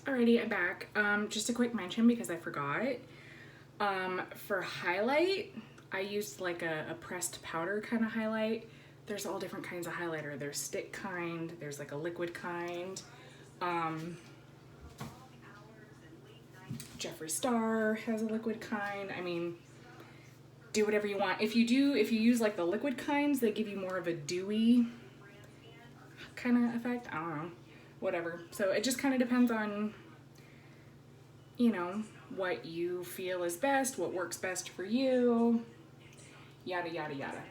Alrighty, I'm back. Just a quick mention because I forgot. For highlight, I used like a pressed powder kind of highlight. There's all different kinds of highlighter. There's stick kind, there's like a liquid kind. Jeffree Star has a liquid kind. I mean, do whatever you want. If you use like the liquid kinds, they give you more of a dewy kind of effect. I don't know, whatever. So it just kind of depends on, you know, what you feel is best, what works best for you, yada, yada, yada.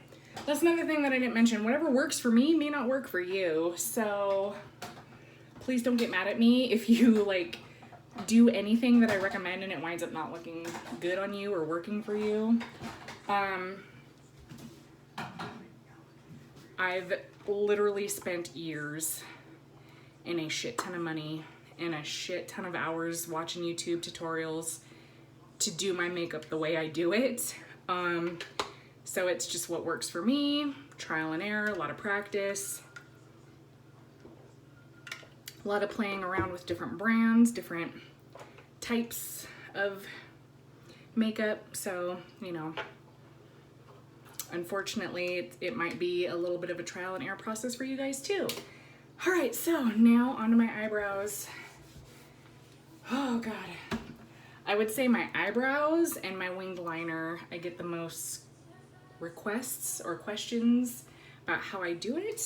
That's another thing that I didn't mention. Whatever works for me may not work for you. So please don't get mad at me if you like do anything that I recommend and it winds up not looking good on you or working for you. I've literally spent years and a shit ton of money and a shit ton of hours watching YouTube tutorials to do my makeup the way I do it. So it's just what works for me, trial and error, a lot of practice, a lot of playing around with different brands, different types of makeup. So, you know, unfortunately, it might be a little bit of a trial and error process for you guys too. All right, so now onto my eyebrows. Oh God. I would say my eyebrows and my winged liner, I get the most requests or questions about how I do it.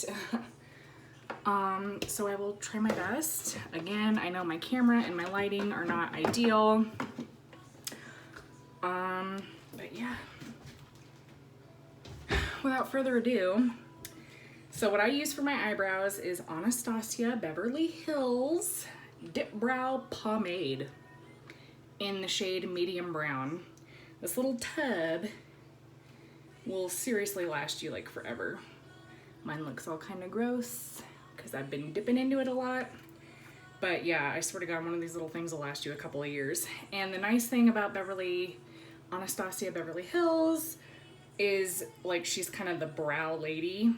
So I will try my best. Again, I know my camera and my lighting are not ideal. But yeah. Without further ado, so what I use for my eyebrows is Anastasia Beverly Hills Dipbrow Pomade in the shade medium brown. This little tub will seriously last you like forever. Mine looks all kind of gross because I've been dipping into it a lot. But yeah, I swear to God, one of these little things will last you a couple of years. And the nice thing about Anastasia Beverly Hills is like she's kind of the brow lady.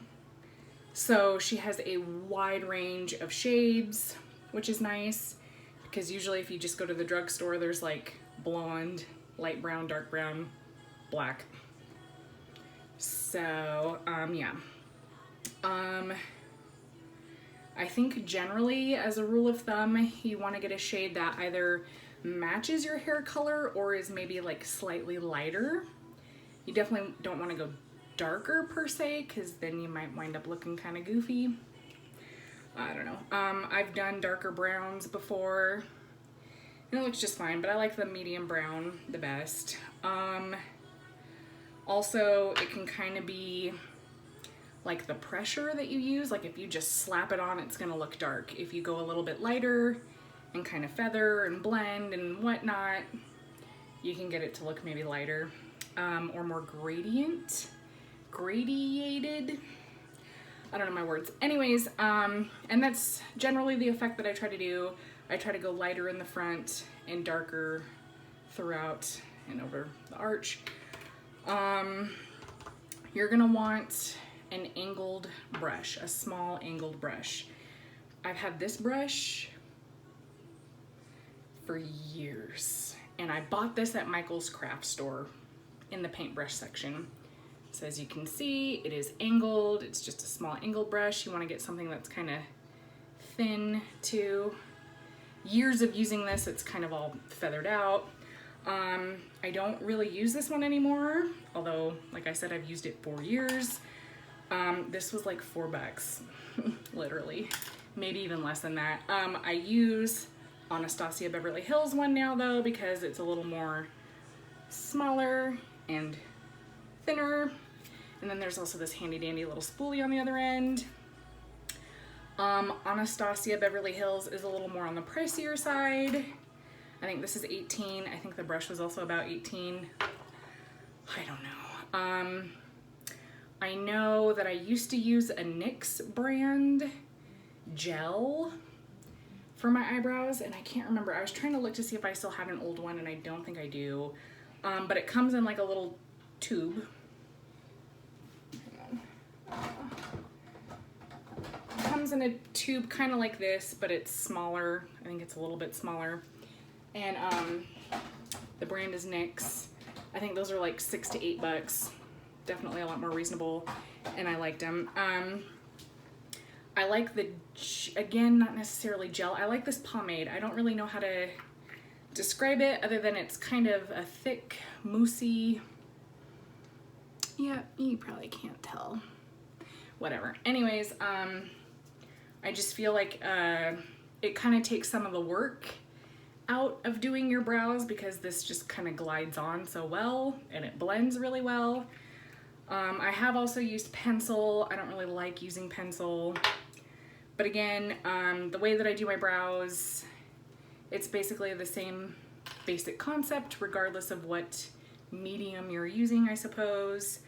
So she has a wide range of shades, which is nice because usually if you just go to the drugstore, there's like blonde, light brown, dark brown, black. So, yeah. I think generally, as a rule of thumb, you want to get a shade that either matches your hair color or is maybe like slightly lighter. You definitely don't want to go darker per se, because then you might wind up looking kind of goofy. I don't know. I've done darker browns before, and it looks just fine, but I like the medium brown the best. Also, it can kind of be like the pressure that you use. Like if you just slap it on, it's gonna look dark. If you go a little bit lighter and kind of feather and blend and whatnot, you can get it to look maybe lighter, or more gradiated. I don't know my words. Anyways, and that's generally the effect that I try to do. I try to go lighter in the front and darker throughout and over the arch. You're gonna want an angled brush, a small angled brush. I've had this brush for years, and I bought this at Michael's craft store in the paintbrush section. So as you can see, it is angled. It's just a small angled brush. You want to get something that's kind of thin too. Years of using this, it's kind of all feathered out. I don't really use this one anymore, although like I said, I've used it for years. This was like $4, literally, maybe even less than that. I use Anastasia Beverly Hills one now though, because it's a little more smaller and thinner. And then there's also this handy dandy little spoolie on the other end. Anastasia Beverly Hills is a little more on the pricier side. I think this is 18. I think the brush was also about 18. I don't know. I know that I used to use a NYX brand gel for my eyebrows, and I can't remember. I was trying to look to see if I still had an old one, and I don't think I do. But it comes in like a little tube. It comes comes in a tube kind of like this, but it's smaller. I think it's a little bit smaller. And the brand is NYX. I think those are like $6 to $8. Definitely a lot more reasonable, and I liked them. I like the, again, not necessarily gel. I like this pomade. I don't really know how to describe it other than it's kind of a thick, moussey. Yeah, you probably can't tell. Whatever. Anyways, I just feel like it kind of takes some of the work out of doing your brows because this just kind of glides on so well and it blends really well. I have also used pencil. I don't really like using pencil, but again, the way that I do my brows, it's basically the same basic concept regardless of what medium you're using, I suppose.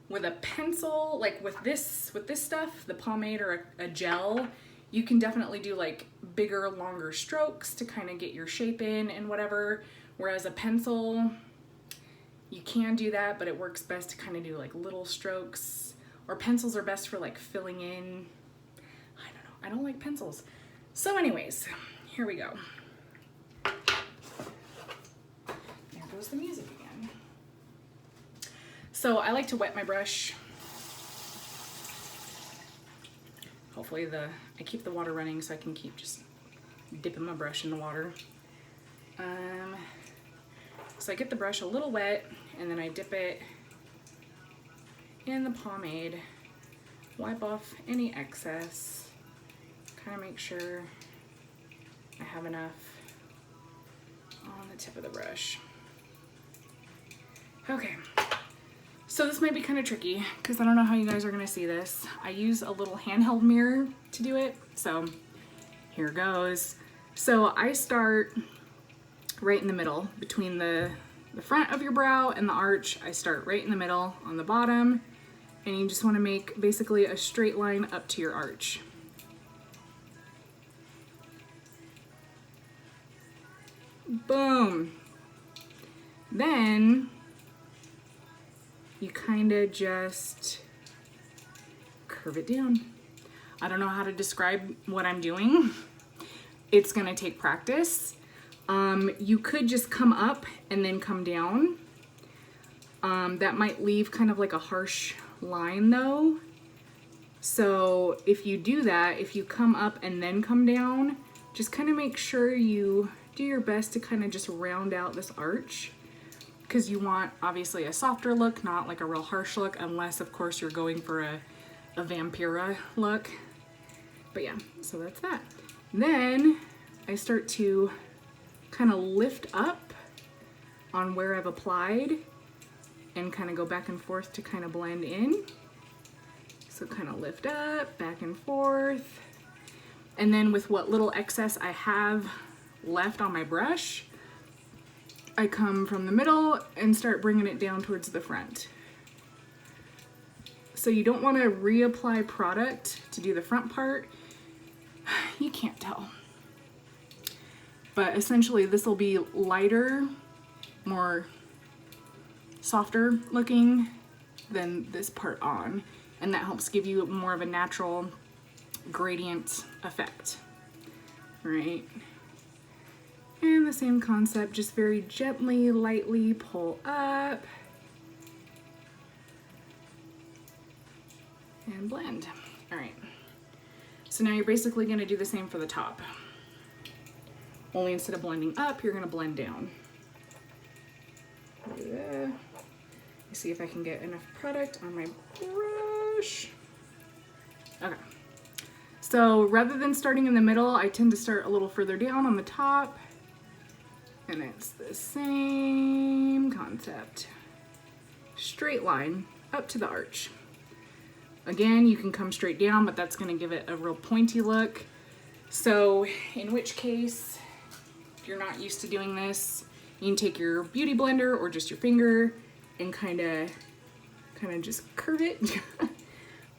With a pencil, like with this stuff, the pomade or a gel, you can definitely do like bigger, longer strokes to kind of get your shape in and whatever. Whereas a pencil, you can do that, but it works best to kind of do like little strokes. Or pencils are best for like filling in. I don't know, I don't like pencils. So anyways, here we go. There goes the music again. So I like to wet my brush. Hopefully I keep the water running so I can keep just dipping my brush in the water. So I get the brush a little wet and then I dip it in the pomade, wipe off any excess, kind of make sure I have enough on the tip of the brush. Okay. So this might be kind of tricky because I don't know how you guys are going to see this. I use a little handheld mirror to do it. So here goes. So I start right in the middle between the front of your brow and the arch. I start right in the middle on the bottom, and you just want to make basically a straight line up to your arch. Boom. Then you kind of just curve it down. I don't know how to describe what I'm doing. It's gonna take practice. You could just come up and then come down. That might leave kind of like a harsh line though. So if you do that, if you come up and then come down, just kind of make sure you do your best to kind of just round out this arch, because you want obviously a softer look, not like a real harsh look, unless of course you're going for a Vampira look. But yeah, so that's that. Then I start to kind of lift up on where I've applied and kind of go back and forth to kind of blend in. So kind of lift up, back and forth. And then with what little excess I have left on my brush, I come from the middle and start bringing it down towards the front. So you don't want to reapply product to do the front part. You can't tell. But essentially this will be lighter, more softer looking than this part on. And that helps give you more of a natural gradient effect, right? And the same concept, just very gently, lightly pull up and blend. All right, so now you're basically gonna do the same for the top. Only instead of blending up, you're gonna blend down. Let me see if I can get enough product on my brush. Okay. So rather than starting in the middle, I tend to start a little further down on the top. And it's the same concept. Straight line up to the arch. Again, you can come straight down, but that's gonna give it a real pointy look. So in which case, if you're not used to doing this, you can take your beauty blender or just your finger and kind of just curve it.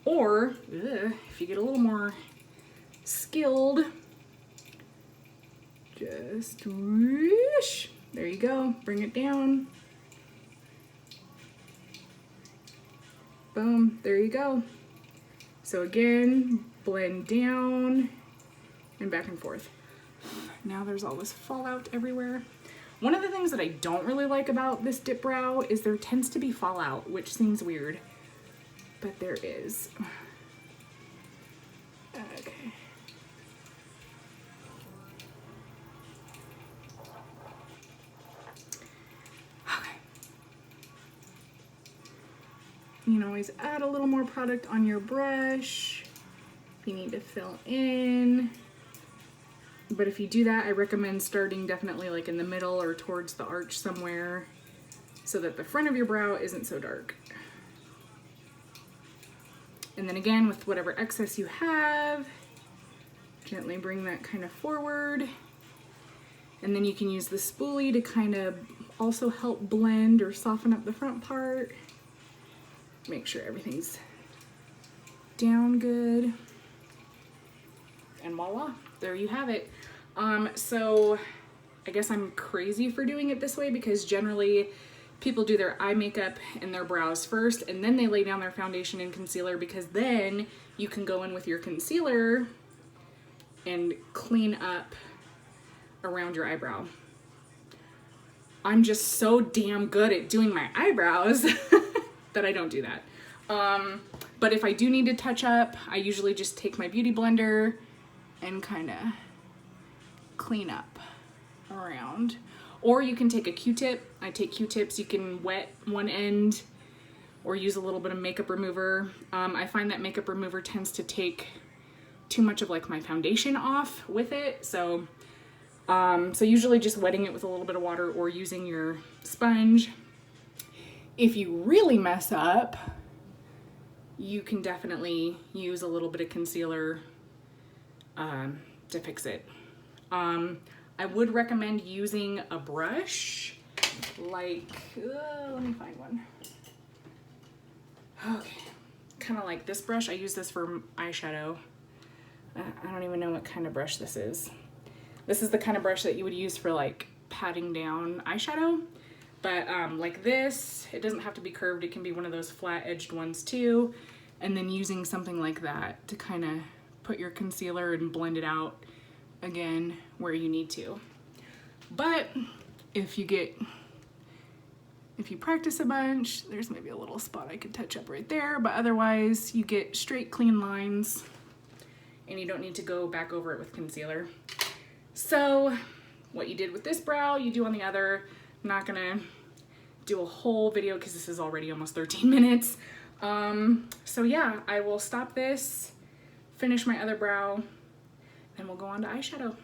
Or if you get a little more skilled, just whoosh, there you go, bring it down. Boom, there you go. So again, blend down and back and forth. Now there's all this fallout everywhere. One of the things that I don't really like about this dip brow is there tends to be fallout, which seems weird, but there is. Okay. You can always add a little more product on your brush if you need to fill in. But if you do that, I recommend starting definitely like in the middle or towards the arch somewhere so that the front of your brow isn't so dark. And then again, with whatever excess you have, gently bring that kind of forward. And then you can use the spoolie to kind of also help blend or soften up the front part. Make sure everything's down good. And voila, there you have it. So I guess I'm crazy for doing it this way because generally people do their eye makeup and their brows first and then they lay down their foundation and concealer, because then you can go in with your concealer and clean up around your eyebrow. I'm just so damn good at doing my eyebrows that I don't do that. But if I do need to touch up, I usually just take my beauty blender and kind of clean up around. Or you can take a Q-tip. I take Q-tips. You can wet one end or use a little bit of makeup remover. I find that makeup remover tends to take too much of like my foundation off with it. So usually just wetting it with a little bit of water or using your sponge. If you really mess up, you can definitely use a little bit of concealer to fix it. I would recommend using a brush, like, let me find one. Okay, kind of like this brush. I use this for eyeshadow. I don't even know what kind of brush this is. This is the kind of brush that you would use for like patting down eyeshadow. But like this, it doesn't have to be curved. It can be one of those flat edged ones too. And then using something like that to kind of put your concealer and blend it out again where you need to. But if you practice a bunch, there's maybe a little spot I could touch up right there, but otherwise you get straight clean lines and you don't need to go back over it with concealer. So what you did with this brow, you do on the other. I'm not gonna do a whole video because this is already almost 13 minutes. So yeah, I will stop this, finish my other brow, and we'll go on to eyeshadow.